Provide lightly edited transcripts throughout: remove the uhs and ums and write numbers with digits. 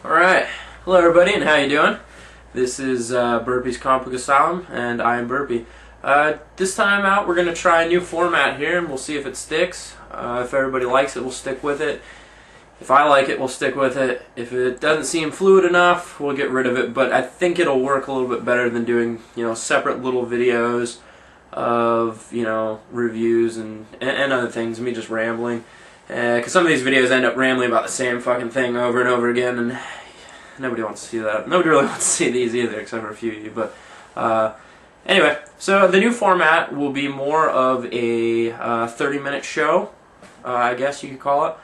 Alright, hello everybody, and how you doing? This is Burpee's Comic Book Asylum, and I am Burpee. This time out we're going to try a new format here, and we'll see if it sticks. If everybody likes it, we'll stick with it. If I like it, we'll stick with it. If it doesn't seem fluid enough, we'll get rid of it, but I think it'll work a little bit better than doing, separate little videos of, reviews and other things, me just rambling. Because some of these videos end up rambling about the same fucking thing over and over again, and nobody wants to see that. Nobody really wants to see these either, except for a few of you. But anyway, so the new format will be more of a 30-minute show, I guess you could call it.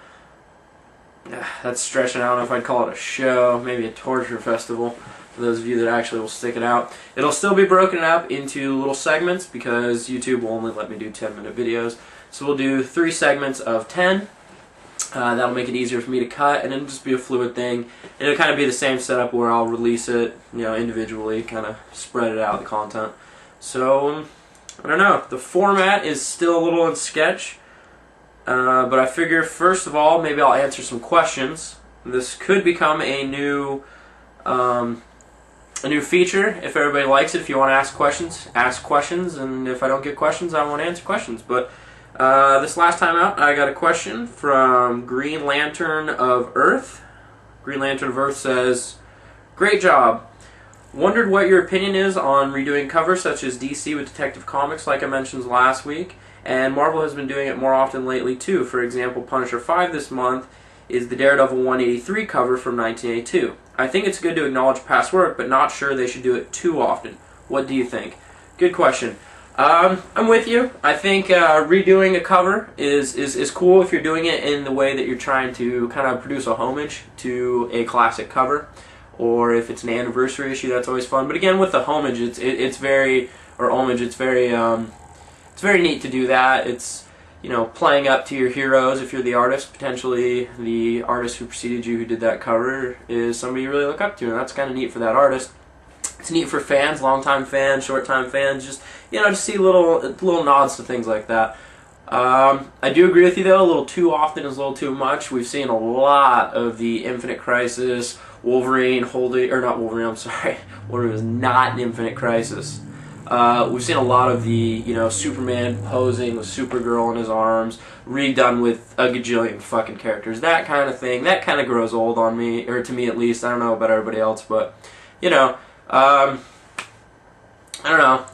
That's stretching. I don't know if I'd call it a show, maybe a torture festival, for those of you that actually will stick it out. It'll still be broken up into little segments because YouTube will only let me do 10-minute videos. So we'll do 3 segments of 10. That'll make it easier for me to cut, and it'll just be a fluid thing. It'll kind of be the same setup where I'll release it, individually, kind of spread it out, the content. So, I don't know. The format is still a little in sketch, but I figure first of all, maybe I'll answer some questions. This could become a new feature if everybody likes it. If you want to ask questions, and if I don't get questions, I won't answer questions. But this last time out, I got a question from Green Lantern of Earth. Green Lantern of Earth says, "Great job. Wondered what your opinion is on redoing covers such as DC with Detective Comics, like I mentioned last week, and Marvel has been doing it more often lately too. For example, Punisher 5 this month is the Daredevil 183 cover from 1982. I think it's good to acknowledge past work, but not sure they should do it too often. What do you think?" Good question. I'm with you. I think redoing a cover is cool if you're doing it in the way that you're trying to kind of produce a homage to a classic cover, or if it's an anniversary issue, that's always fun. But again, with the homage, it's very neat to do that. It's playing up to your heroes if you're the artist. Potentially the artist who preceded you who did that cover is somebody you really look up to, and that's kind of neat for that artist. It's neat for fans, long-time fans, short-time fans, just to see little nods to things like that. I do agree with you though. A little too often is a little too much. We've seen a lot of the Infinite Crisis, Wolverine holding, or not Wolverine. I'm sorry, Wolverine was not an Infinite Crisis. We've seen a lot of the Superman posing with Supergirl in his arms, redone with a gajillion fucking characters. That kind of thing. That kind of grows old on me, or to me at least. I don't know about everybody else, but I don't know.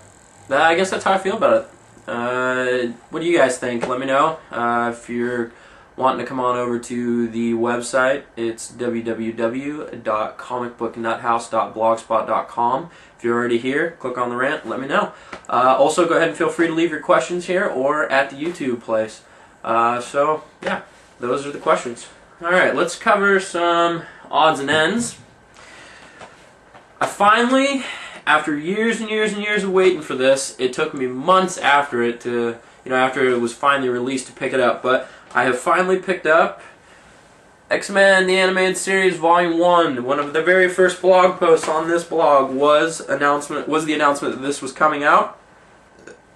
I guess that's how I feel about it. What do you guys think? Let me know. If you're wanting to come on over to the website, it's www.comicbooknuthouse.blogspot.com. If you're already here, click on the rant, let me know. Also, go ahead and feel free to leave your questions here or at the YouTube place. So, yeah, those are the questions. Alright, let's cover some odds and ends. I finally, after years and years and years of waiting for this, it took me months after it to, after it was finally released to pick it up, but I have finally picked up X-Men The Animated Series Volume 1. One of the very first blog posts on this blog was the announcement that this was coming out,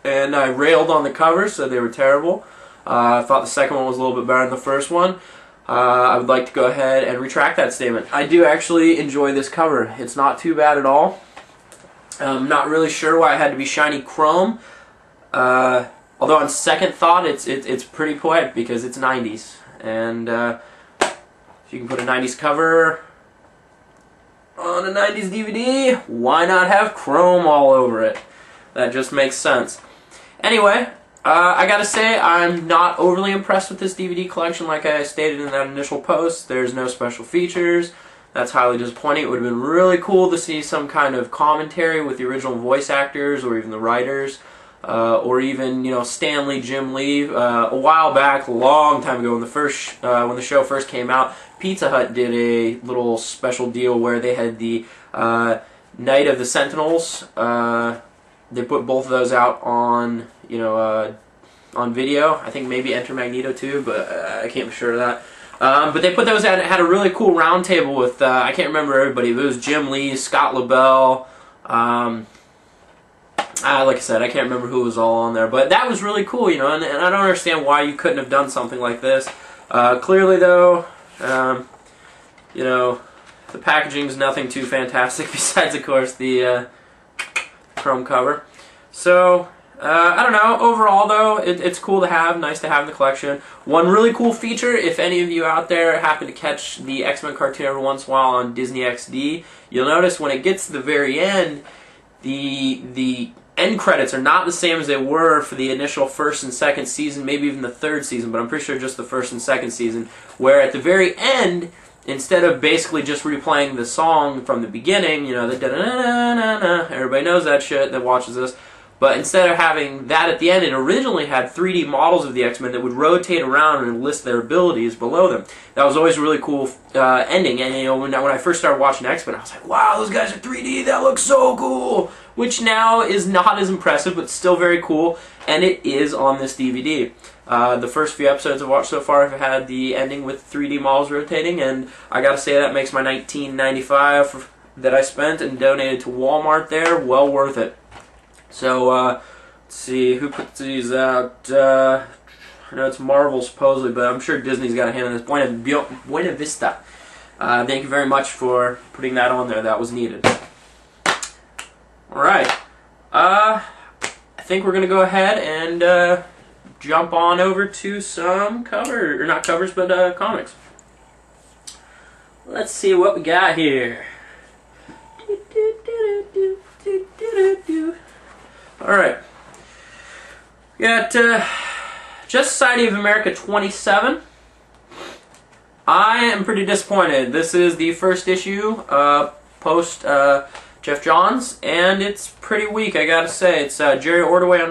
and I railed on the covers, said they were terrible. I thought the second one was a little bit better than the first one. I would like to go ahead and retract that statement. I do actually enjoy this cover. It's not too bad at all. I'm not really sure why it had to be shiny chrome. Although on second thought, it's pretty poetic because it's 90s. And if you can put a 90s cover on a 90s DVD, why not have chrome all over it? That just makes sense. Anyway, I gotta say, I'm not overly impressed with this DVD collection like I stated in that initial post. There's no special features. That's highly disappointing. It would have been really cool to see some kind of commentary with the original voice actors or even the writers. Or even, Stan Lee, Jim Lee. A while back, a long time ago, when the show first came out, Pizza Hut did a little special deal where they had the Night of the Sentinels. They put both of those out on, on video. I think maybe Enter Magneto too, but I can't be sure of that. But they put those out and it had a really cool round table with, I can't remember everybody, but it was Jim Lee, Scott LaBelle, like I said, I can't remember who was all on there, but that was really cool, and I don't understand why you couldn't have done something like this. Clearly, though, The packaging's nothing too fantastic besides, of course, the chrome cover. So, I don't know. Overall, though, it's cool to have, nice to have in the collection. One really cool feature, if any of you out there happen to catch the X-Men cartoon every once in a while on Disney XD, you'll notice when it gets to the very end, the end credits are not the same as they were for the initial first and second season, maybe even the third season, but I'm pretty sure just the first and second season, where at the very end, instead of basically just replaying the song from the beginning, you know, the da-da-da-da-da-da, everybody knows that shit that watches this, but instead of having that at the end, it originally had 3D models of the X-Men that would rotate around and list their abilities below them. That was always a really cool ending, and you know, when I first started watching X-Men, I was like, wow, those guys are 3D, that looks so cool! Which now is not as impressive, but still very cool, and it is on this DVD. The first few episodes I've watched so far have had the ending with 3D models rotating, and I gotta say that makes my $19.95 that I spent and donated to Walmart there well worth it. So, let's see, who put these out? I know it's Marvel supposedly, but I'm sure Disney's got a hand in this. Buena Vista. Thank you very much for putting that on there. That was needed. Alright. I think we're going to go ahead and jump on over to some not covers, but comics. Let's see what we got here. Alright. We got Just Society of America 27. I am pretty disappointed. This is the first issue post Jeff Johns, and it's pretty weak, I gotta say. It's Jerry Ordway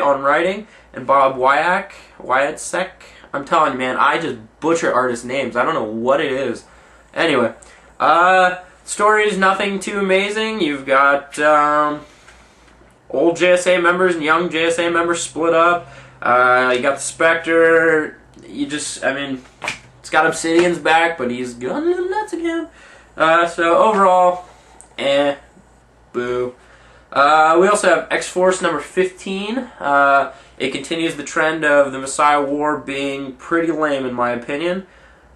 on writing and Bob Wiacek. I'm telling you, man, I just butcher artists' names. I don't know what it is. Anyway, story is nothing too amazing. You've got old JSA members and young JSA members split up. You got the Spectre. I mean, it's got Obsidian's back, but he's going a little nuts again. So overall, boo. We also have X-Force number 15. It continues the trend of the Messiah War being pretty lame, in my opinion.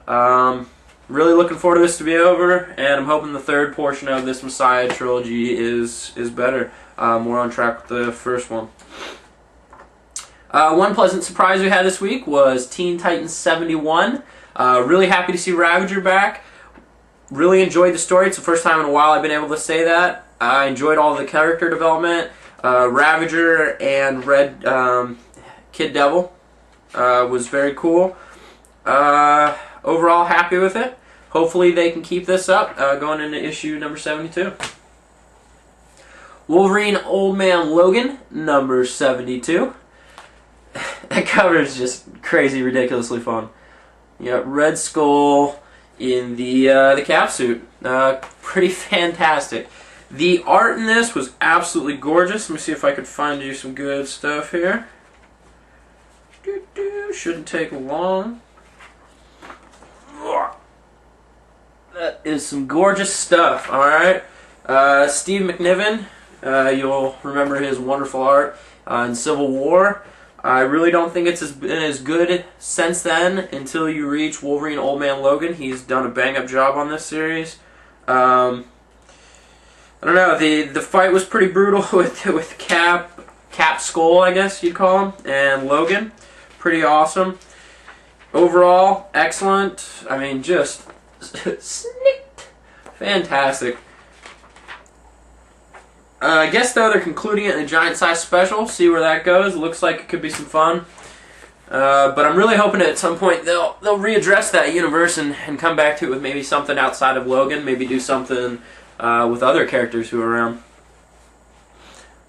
Really looking forward to this to be over, and I'm hoping the third portion of this Messiah trilogy is better. We're on track with the first one. One pleasant surprise we had this week was Teen Titans 71. Really happy to see Ravager back. Really enjoyed the story. It's the first time in a while I've been able to say that. I enjoyed all the character development. Ravager and Red Kid Devil was very cool. Overall, happy with it. Hopefully they can keep this up going into issue number 72. Wolverine Old Man Logan, number 72. That cover is just crazy, ridiculously fun. You got Red Skull in the cap suit. Pretty fantastic. The art in this was absolutely gorgeous. Let me see if I could find you some good stuff here. Shouldn't take long. That is some gorgeous stuff, alright? Steve McNiven, you'll remember his wonderful art in Civil War. I really don't think it's been as good since then until you reach Wolverine Old Man Logan. He's done a bang-up job on this series. I don't know, the fight was pretty brutal with Cap Skull, I guess you'd call him, and Logan. Pretty awesome. Overall, excellent. I mean, just snicked. Fantastic. I guess, though, they're concluding it in a giant-size special. See where that goes. Looks like it could be some fun. But I'm really hoping that at some point they'll readdress that universe and come back to it with maybe something outside of Logan. Maybe do something with other characters who are around.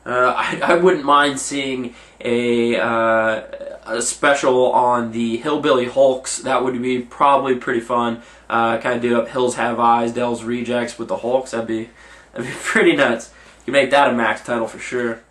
I wouldn't mind seeing a special on the Hillbilly Hulks. That would be probably pretty fun. Kind of do up Hills Have Eyes, Dell's Rejects with the Hulks. That'd be pretty nuts. You make that a Max title for sure.